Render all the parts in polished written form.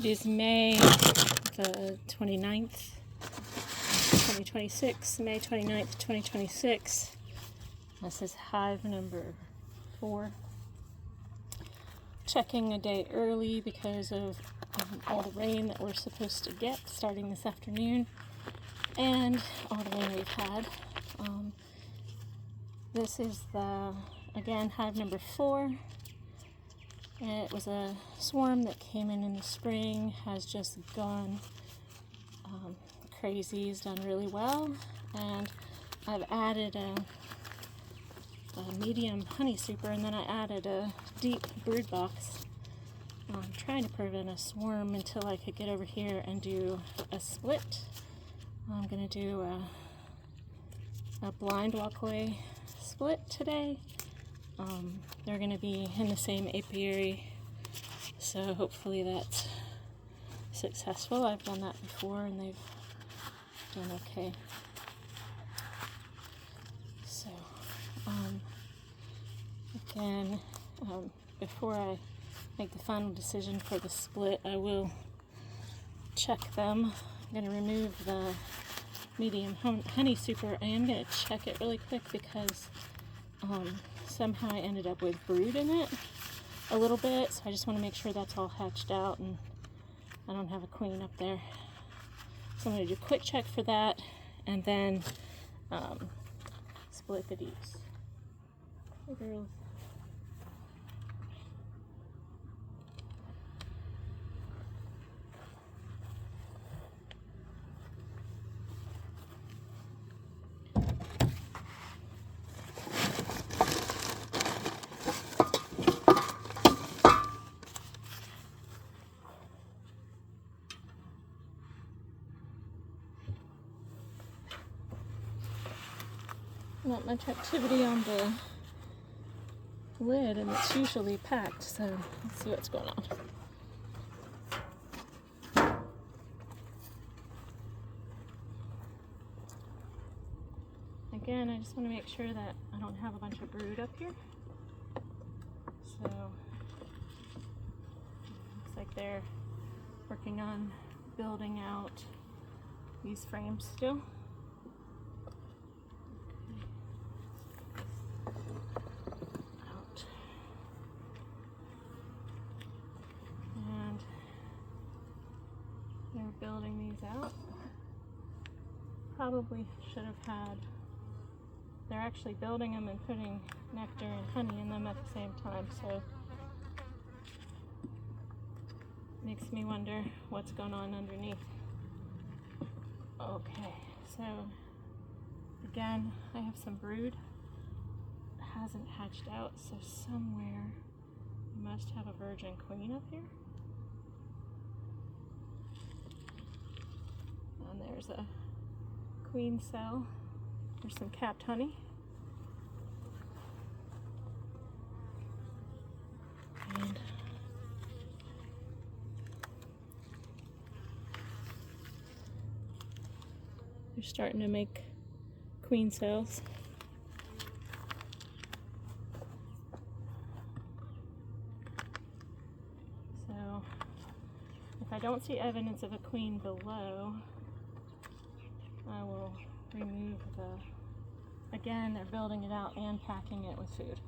It is May the 29th, 2026, May 29th, 2026. This is hive number 4. Checking a day early because of all the rain that we're supposed to get starting this afternoon and all the rain we've had. This is again, hive number 4. It was a swarm that came in the spring, has just gone crazy. It's done really well, and I've added a medium honey super, and then I added a deep brood box. I'm trying to prevent a swarm until I could get over here and do a split. I'm going to do a blind walkway split today. They're going to be in the same apiary, so hopefully that's successful. I've done that before and they've done okay. So, again, before I make the final decision for the split, I will check them. I'm going to remove the medium honey super. I am going to check it really quick because somehow I ended up with brood in it a little bit, so I just want to make sure that's all hatched out and I don't have a queen up there. So I'm going to do a quick check for that and then split the deeps. Hey girls. Not much activity on the lid, and it's usually packed, so let's see what's going on. Again, I just want to make sure that I don't have a bunch of brood up here. So looks like they're working on building out these frames still. Building these out. Probably should have had, they're actually building them and putting nectar and honey in them at the same time, so makes me wonder what's going on underneath. Okay, so again, I have some brood. It hasn't hatched out, so somewhere I must have a virgin queen up here. And there's a queen cell. There's some capped honey. And they're starting to make queen cells. So if I don't see evidence of a queen below, I will remove again, they're building it out and packing it with food.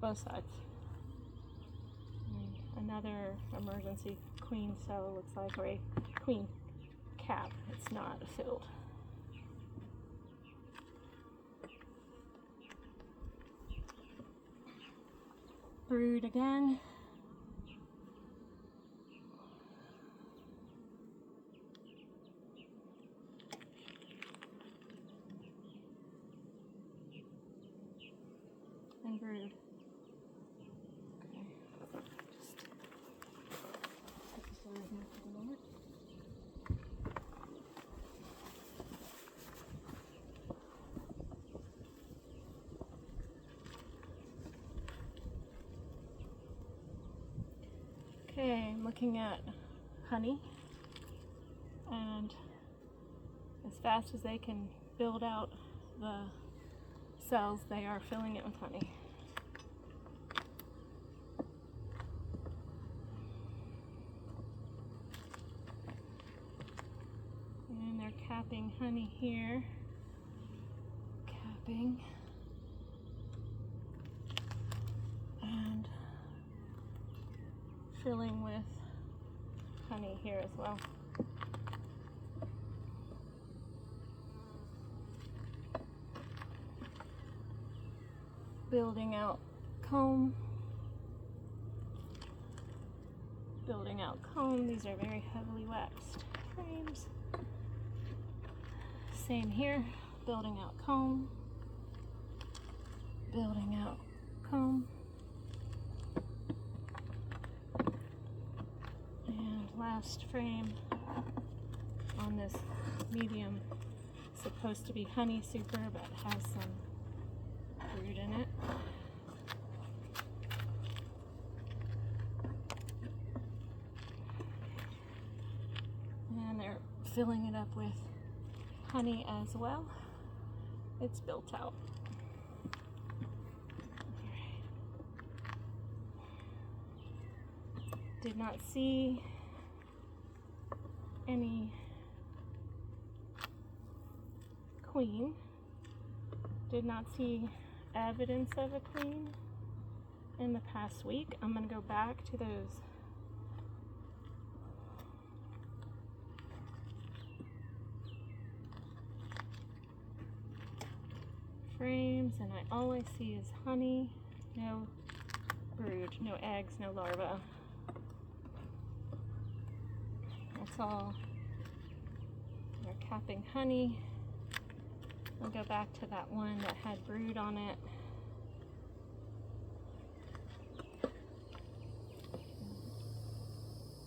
Both sides. And another emergency queen cell looks like, or a queen cap. It's not filled. Brood again. And brood. Okay. Just set this over here for the moment. Okay, I'm looking at honey, and as fast as they can build out the cells, they are filling it with honey. capping honey here. Capping. And filling with honey here as well. Building out comb. Building out comb. These are very heavily waxed frames. Same here. Building out comb. Building out comb. And last frame on this medium, supposed to be honey super, but has some brood in it. And they're filling it up with honey as well. It's built out. Did not see any queen. Did not see evidence of a queen in the past week. I'm going to go back to those frames, and all I see is honey, no brood, no eggs, no larvae. That's all. They're capping honey. I'll go back to that one that had brood on it.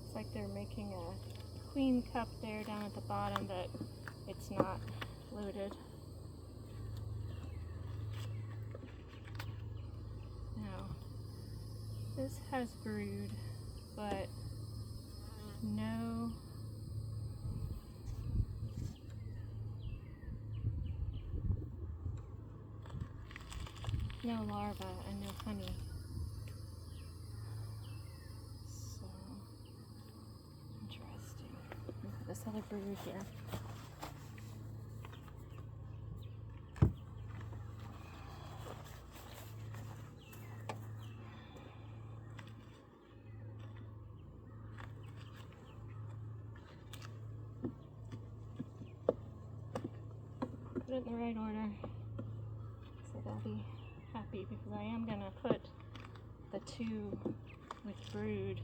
It's like they're making a queen cup there down at the bottom, but it's not loaded. Now, this has brood, but no larva and no honey. So interesting. Look at this other brood here. Put it in the right order so they'll be happy, because I am going to put the two with brood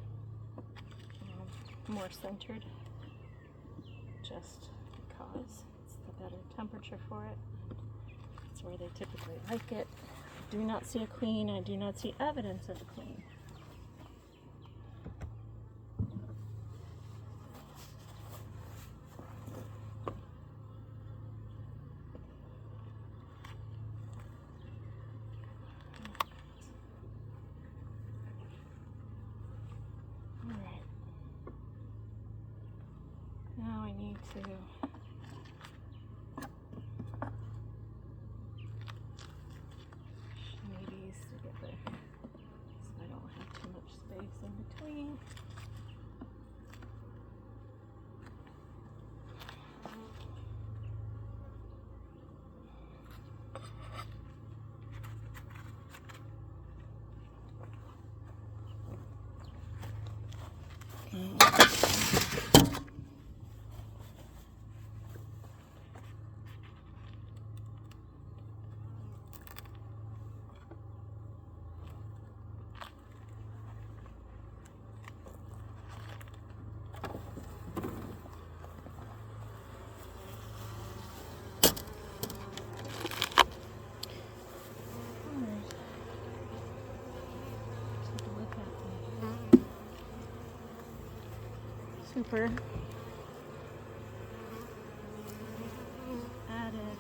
more centered, just because it's the better temperature for it. It's where they typically like it. I do not see a queen. I do not see evidence of a queen. Now I need to shimmy these together so I don't have too much space in between. Super added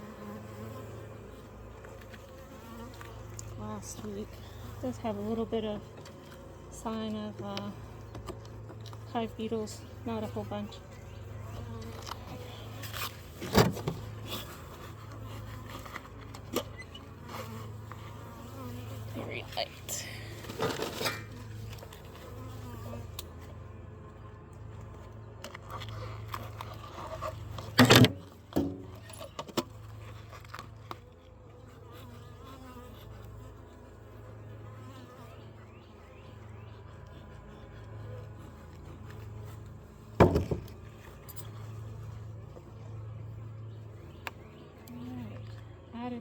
last week. It does have a little bit of sign of hive beetles, not a whole bunch. Very light.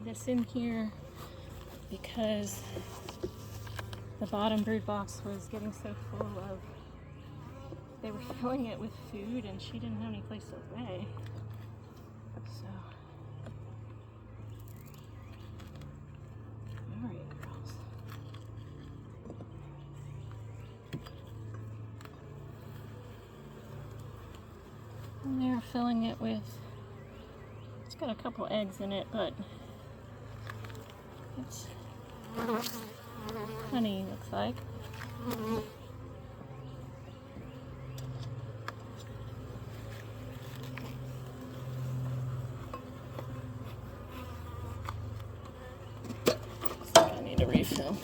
this in here because the bottom brood box was getting so full of, they were filling it with food and she didn't have any place to lay. So, alright girls. And they're filling it with, it's got a couple eggs in it, but it's honey, looks like. Looks like I need a refill.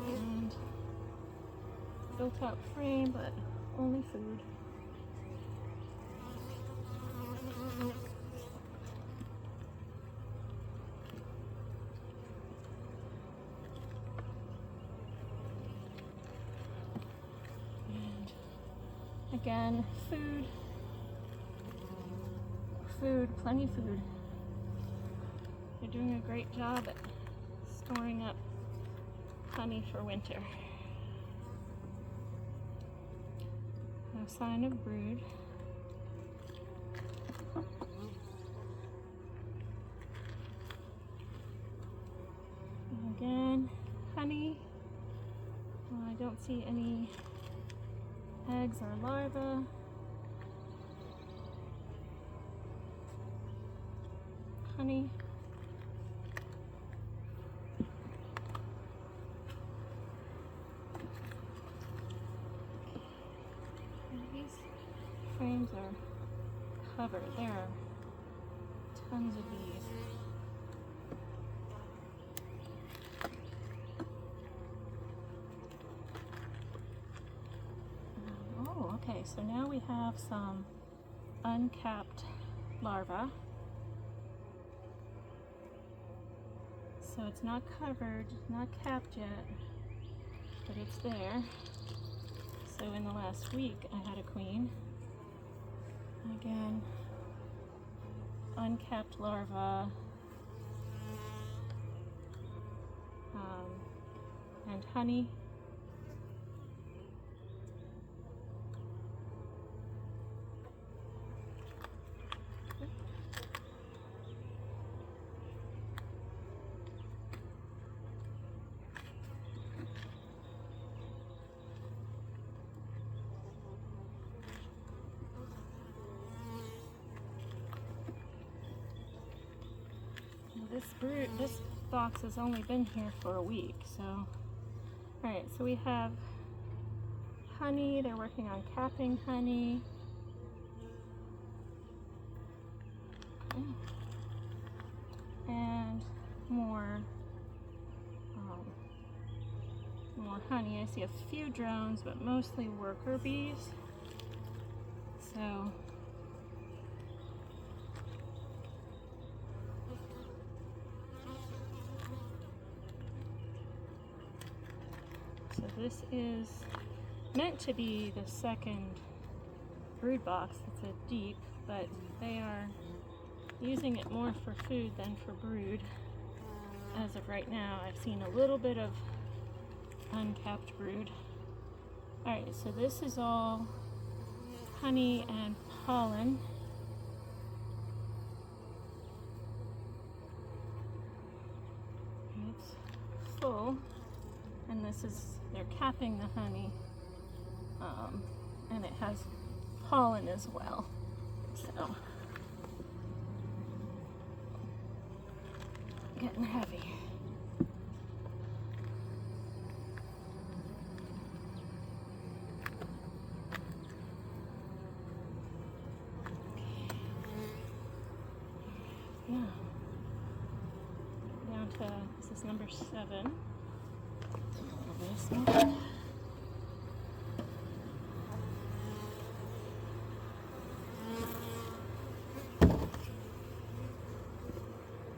And built out frame, but only food. And again, food, plenty of food. They're doing a great job at storing up honey for winter. No sign of brood. And again, honey. I don't see any eggs or larvae. Honey. Frames are covered. There are tons of bees. Oh, okay, so now we have some uncapped larvae. So it's not covered, not capped yet, but it's there. So in the last week I had a queen. Again, uncapped larva, and honey. This box has only been here for a week, so alright, so we have honey. They're working on capping honey. Okay. And more honey. I see a few drones, but mostly worker bees. So this is meant to be the second brood box. It's a deep, but they are using it more for food than for brood. As of right now, I've seen a little bit of uncapped brood. Alright, so this is all honey and pollen. full, and this is, they're capping the honey, and it has pollen as well, so getting heavy. Yeah. Down to, this is number 7. A little bit of smoke.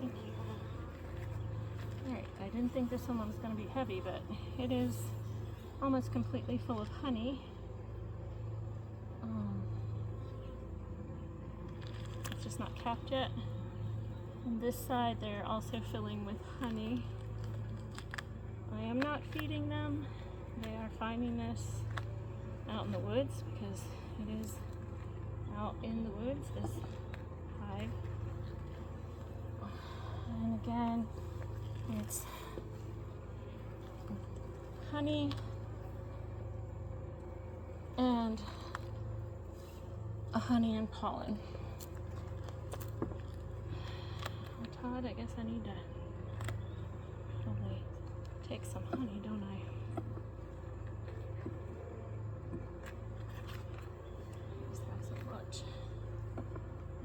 Thank you. Alright, I didn't think this one was going to be heavy, but it is almost completely full of honey. It's just not capped yet. On this side, they're also filling with honey. I am not feeding them. They are finding this out in the woods because it is out in the woods, this hive. And again, it's honey and a honey and pollen. Todd, I guess I need to probably take some honey, don't I? Just have some lunch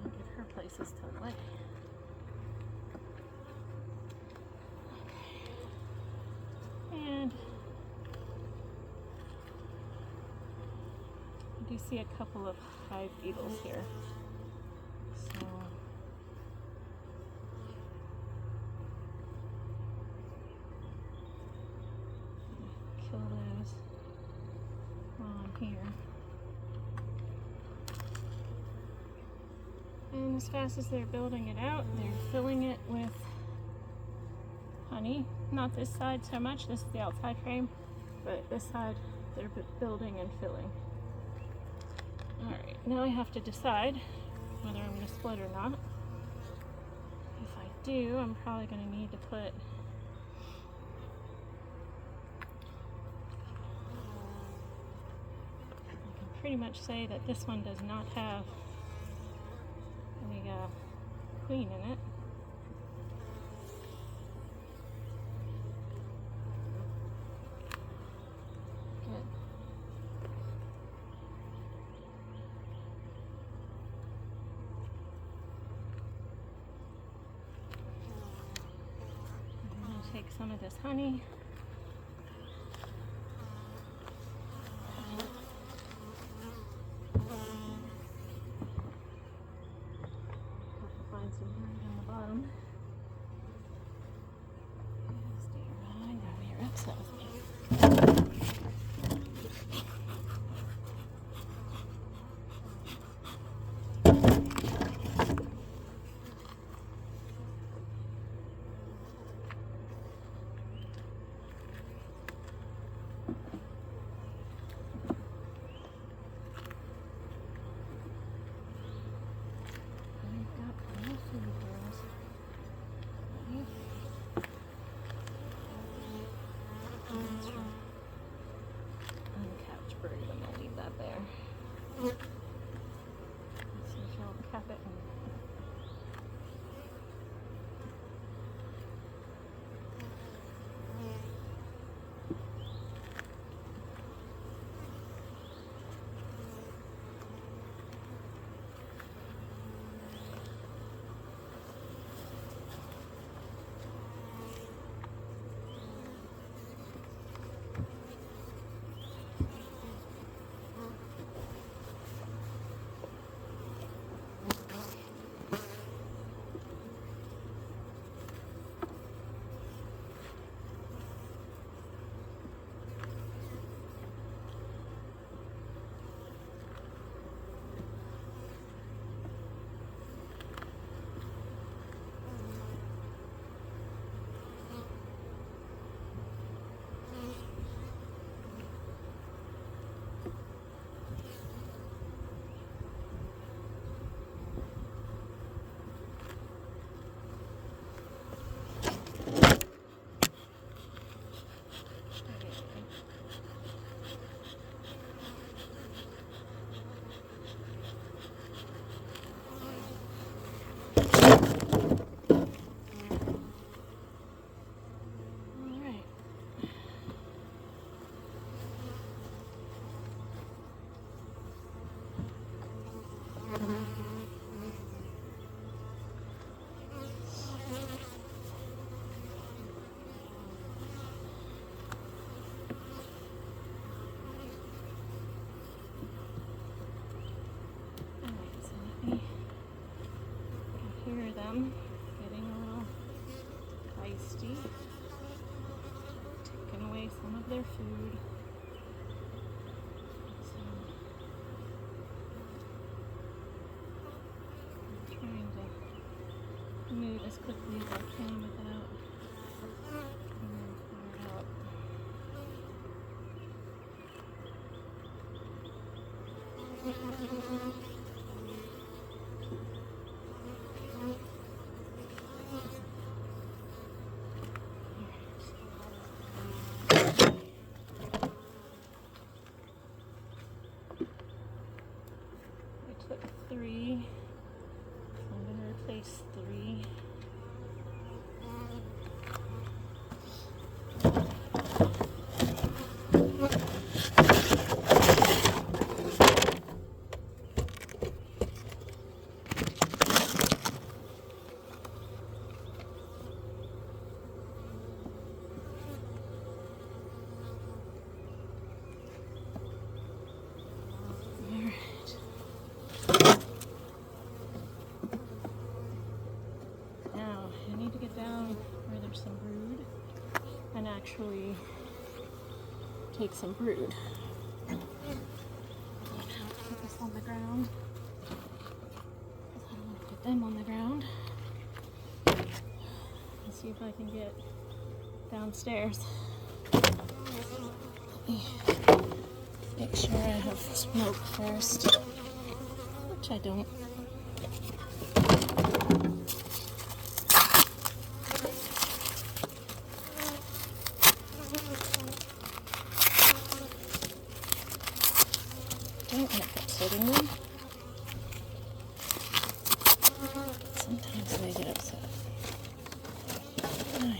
and give her places to lay. Okay. And I do see a couple of hive beetles here. So kill those while I'm here. And as fast as they're building it out, they're filling it with honey. Not this side so much, this is the outside frame, but this side they're building and filling. Alright, now I have to decide whether I'm going to split or not. If I do, I'm probably going to need to put pretty much say that this one does not have any queen in it. Good. I'm going to take some of this honey. Upset with me. Uncapped bird, I'm gonna leave that there. Let's see if she'll cap it. them getting a little feisty, taking away some of their food. So I'm trying to move as quickly as I can without getting fired up. I took 3. I'm going to replace 3. Some brood and actually take some brood. Put this on the ground. I don't want to put them on the ground. Let's see if I can get downstairs. Let me make sure I have smoke first, which I don't. Don't end up upsetting them. Sometimes they get upset. I know.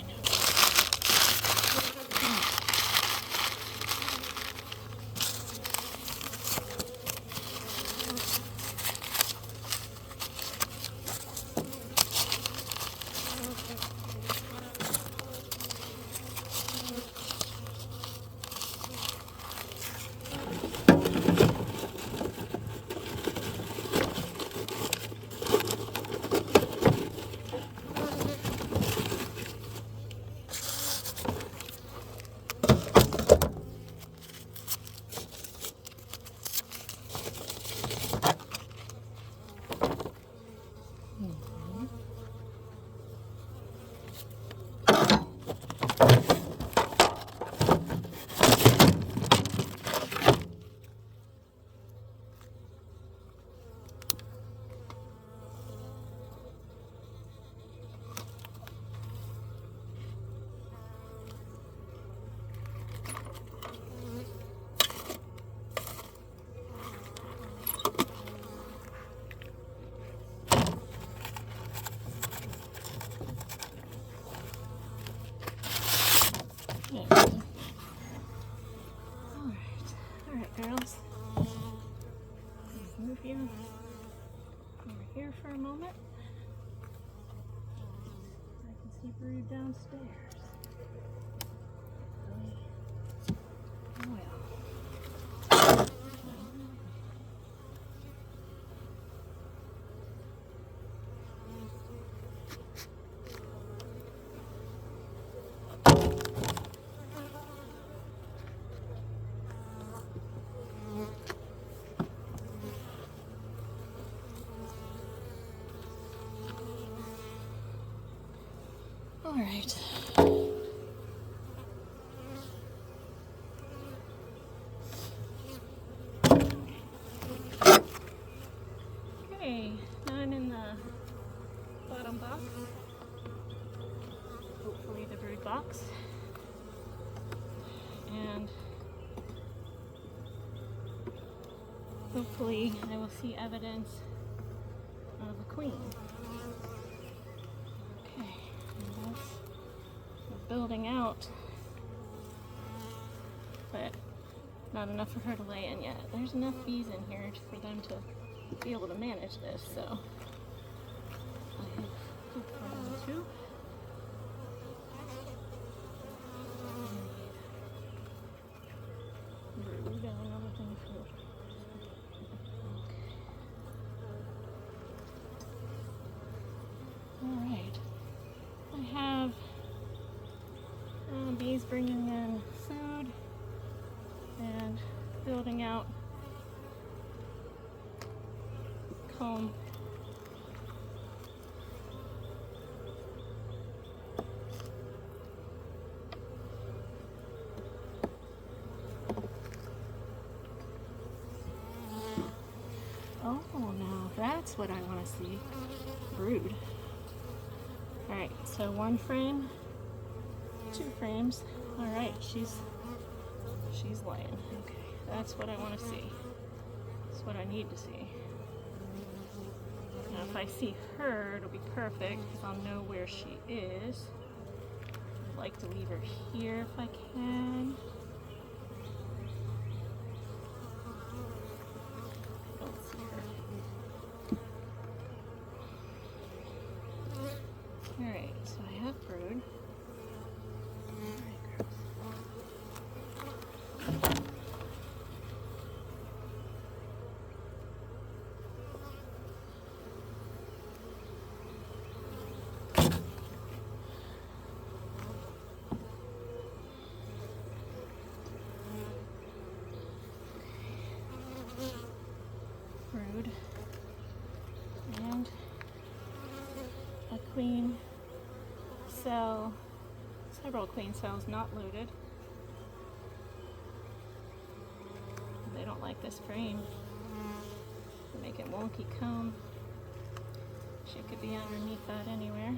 Alright girls, let's move you over here for a moment. I can see brood downstairs. All right. Okay, now I'm in the bottom box. Hopefully the brood box. And hopefully I will see evidence of a queen. Okay, and that's building out, but not enough for her to lay in yet. There's enough bees in here for them to be able to manage this, so I have hope for them too. Brood, got another thing for bringing in food and building out comb. Oh, now that's what I want to see. Brood. Alright, so 1 frame, 2 frames. Alright, she's laying. Okay, that's what I want to see. That's what I need to see. Now if I see her, it'll be perfect because I'll know where she is. I'd like to leave her here if I can. I don't see her. Alright, so I have brood. Brood and a queen cell, several queen cells not loaded. They don't like this frame. They make it wonky comb. She could be underneath that anywhere.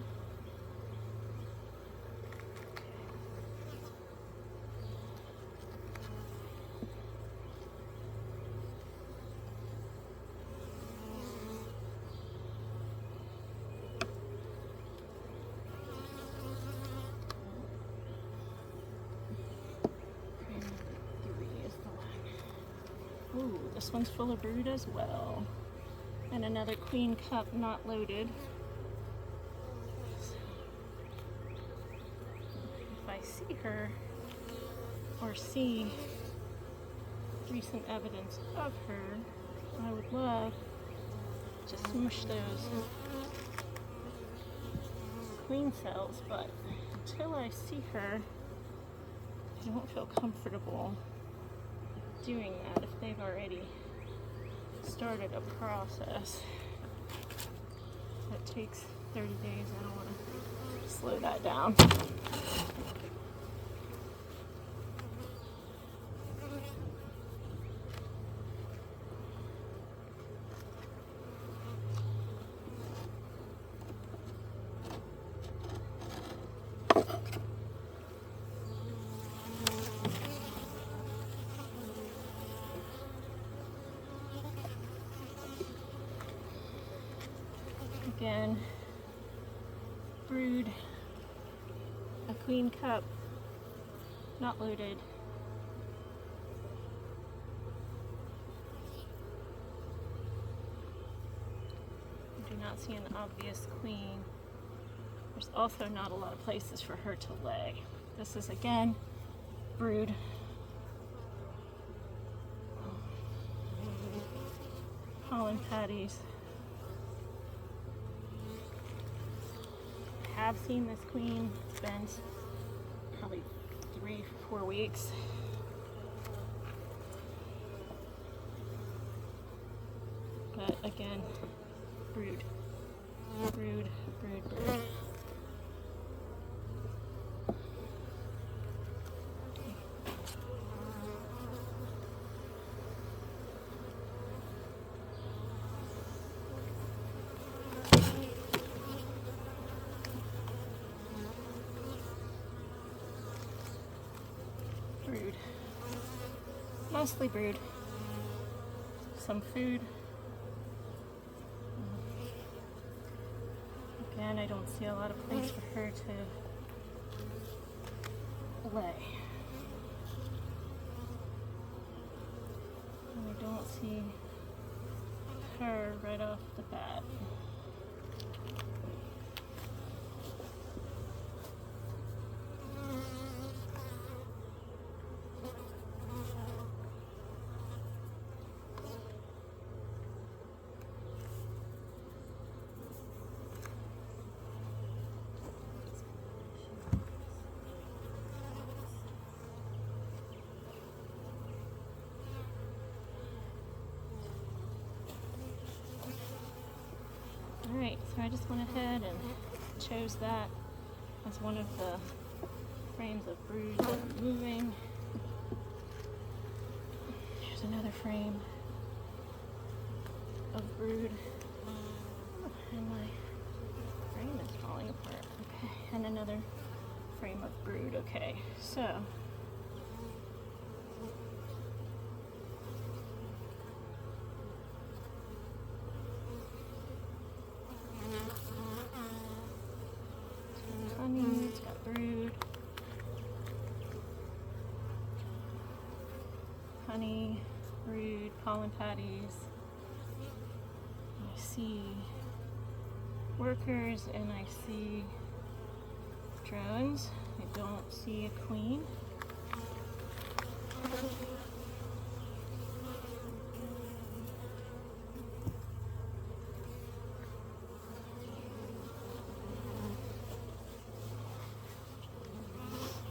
Ooh, this one's full of brood as well. And another queen cup not loaded. So, if I see her or see recent evidence of her, I would love to smoosh those queen cells, but until I see her, I don't feel comfortable doing that if they've already started a process that takes 30 days. I don't want to slow that down. Again, brood, a queen cup, not loaded. I do not see an obvious queen. There's also not a lot of places for her to lay. This is again, brood. Pollen patties. Have seen this queen. It's been probably 3-4 weeks. But again, brood, brood, brood, brood. Brood. Mostly brood. Some food. Again, I don't see a lot of place for her to lay. And I don't see her right off the bat. Alright, so I just went ahead and chose that as one of the frames of brood that I'm moving. Here's another frame of brood. And my frame is falling apart. Okay, and another frame of brood. Okay, so honey, it's got brood. Honey, brood, pollen patties. I see workers and I see drones. I don't see a queen.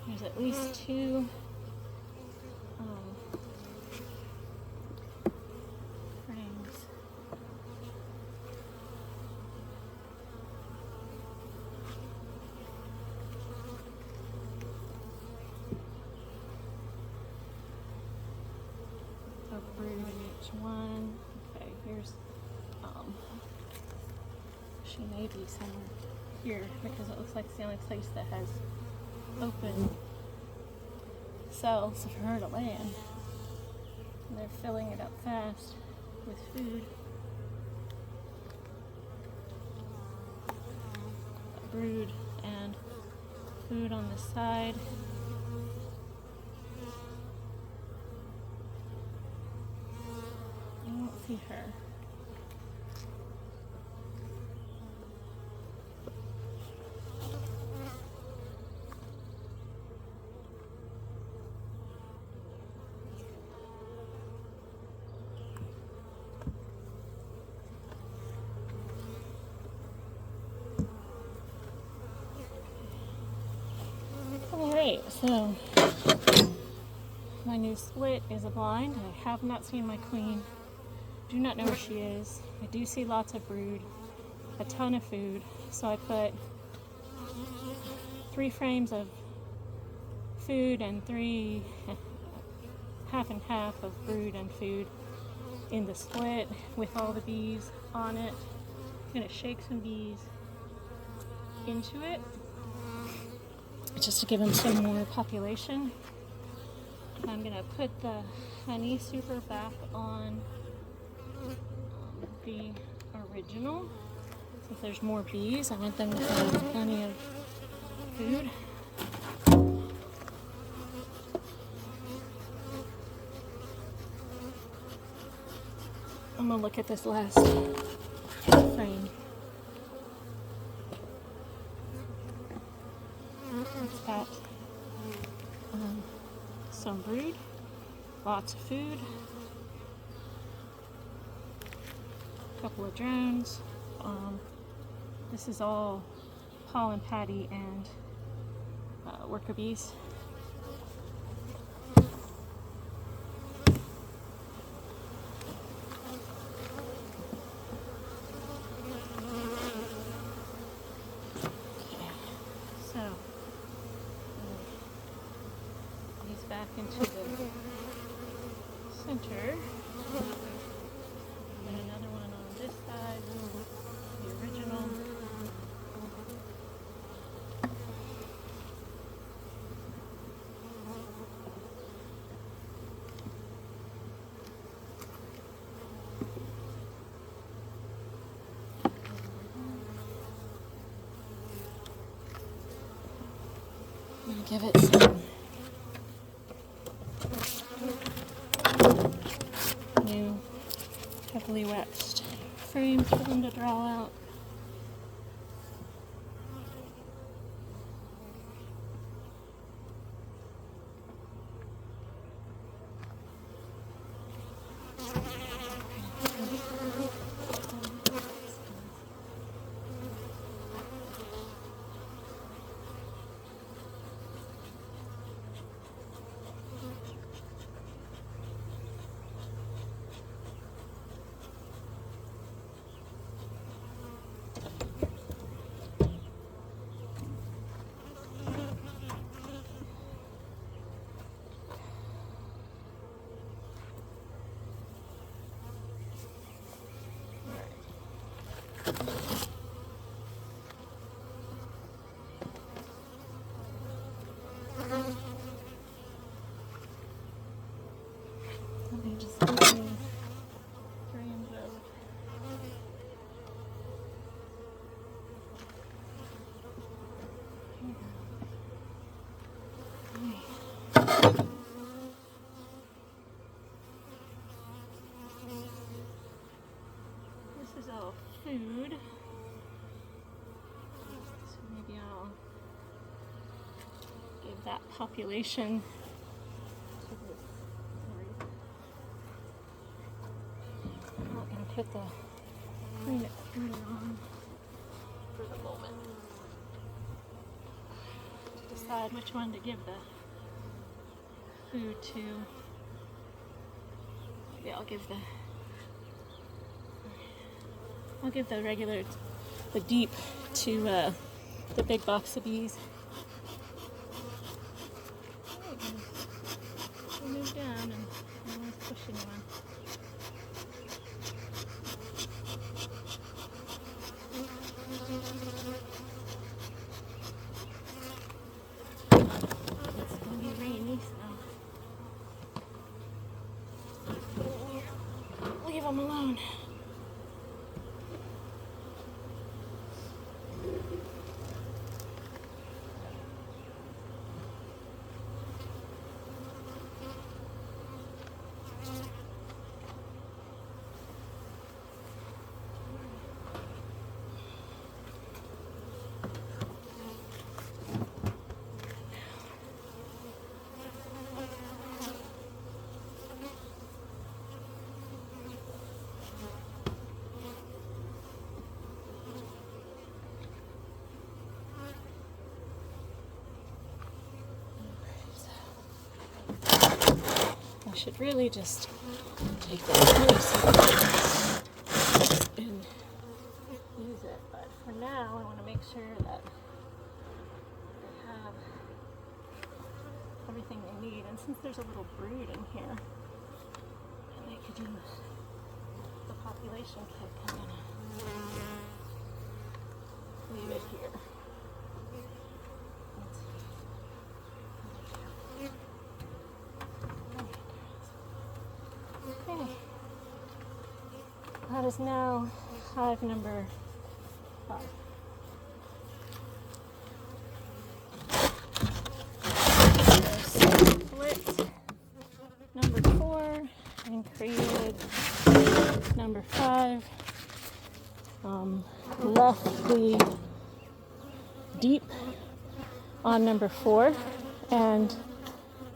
There's at least two frames. Of brood in each one. Okay, here's she may be somewhere here because it looks like it's the only place that has open cells for her to land. And they're filling it up fast with food. Brood and food on the side. I don't see her. Alright, so my new split is a blind. I have not seen my queen. Do not know where she is. I do see lots of brood, a ton of food. So I put 3 frames of food and 3 half and half of brood and food in the split with all the bees on it. I'm gonna shake some bees into it just to give them some more population. I'm gonna put the honey super back on the original. Since there's more bees, I want them to have plenty of food. I'm gonna look at this last frame. It's got some brood, lots of food, a couple of drones. This is all pollen patty and worker bees. Back into the center, and another one on this side, the original. I'm gonna give it some new heavily waxed frames for them to draw out. Let me just quickly drain those. This is all food. So maybe I'll give that population to this. I'm not going to put the clean it further on for the moment. Decide which one to give the food to. Maybe I'll give the regular, the deep to the big box of bees. We'll move down and no one's pushing one. It's going to be rainy, so leave them alone. I should really just take that loose and use it, but for now I want to make sure that they have everything they need, and since there's a little brood in here and they could use the population kick, I'm going to leave it here. That is now hive number 5. So split number 4 and created number 5. Left the deep on number 4 and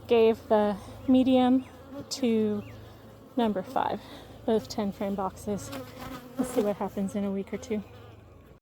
gave the medium to number 5. Both 10 frame boxes. Let's see what happens in a week or two.